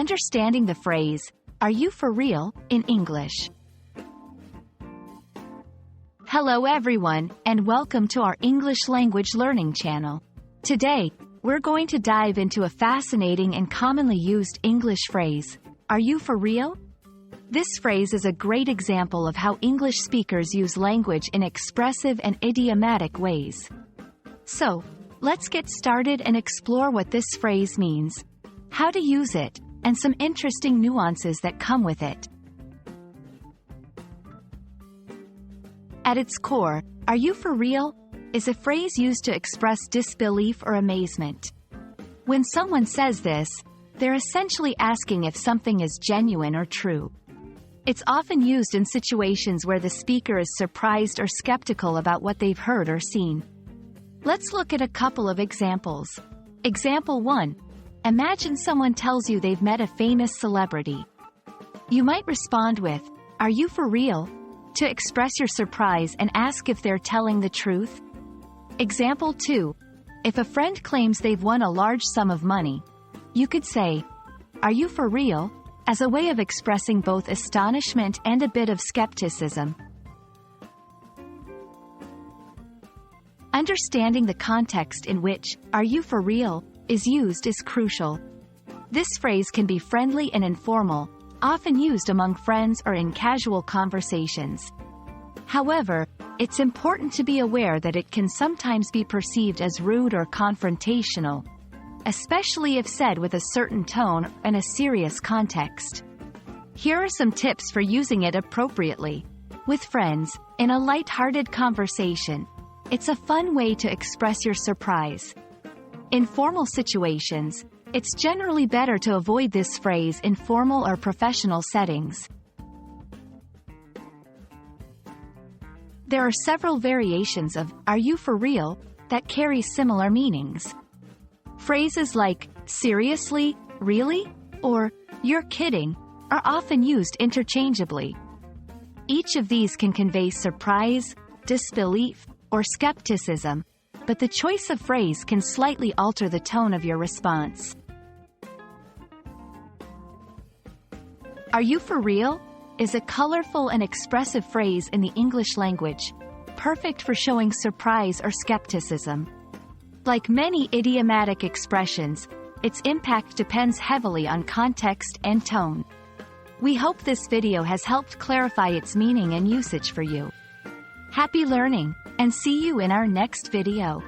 Understanding the phrase, "Are you for real?" in English. Hello everyone, and welcome to our English language learning channel. Today, we're going to dive into a fascinating and commonly used English phrase, "Are you for real?" This phrase is a great example of how English speakers use language in expressive and idiomatic ways. So, let's get started and explore what this phrase means, how to use it, and some interesting nuances that come with it. At its core, "Are you for real?" is a phrase used to express disbelief or amazement. When someone says this, they're essentially asking if something is genuine or true. It's often used in situations where the speaker is surprised or skeptical about what they've heard or seen. Let's look at a couple of examples. Example 1. Imagine someone tells you they've met a famous celebrity. You might respond with, "Are you for real?" to express your surprise and ask if they're telling the truth. Example 2. If a friend claims they've won a large sum of money, you could say, "Are you for real?" as a way of expressing both astonishment and a bit of skepticism. Understanding the context in which "Are you for real?" is used is crucial. This phrase can be friendly and informal, often used among friends or in casual conversations. However, it's important to be aware that it can sometimes be perceived as rude or confrontational, especially if said with a certain tone and a serious context. Here are some tips for using it appropriately. With friends, in a light-hearted conversation, it's a fun way to express your surprise. In formal situations, it's generally better to avoid this phrase in formal or professional settings. There are several variations of "Are you for real?" that carry similar meanings. Phrases like "Seriously? Really?" or "You're kidding?" are often used interchangeably. Each of these can convey surprise, disbelief, or skepticism, but the choice of phrase can slightly alter the tone of your response. "Are you for real?" is a colorful and expressive phrase in the English language, perfect for showing surprise or skepticism. Like many idiomatic expressions, its impact depends heavily on context and tone. We hope this video has helped clarify its meaning and usage for you. Happy learning, and see you in our next video.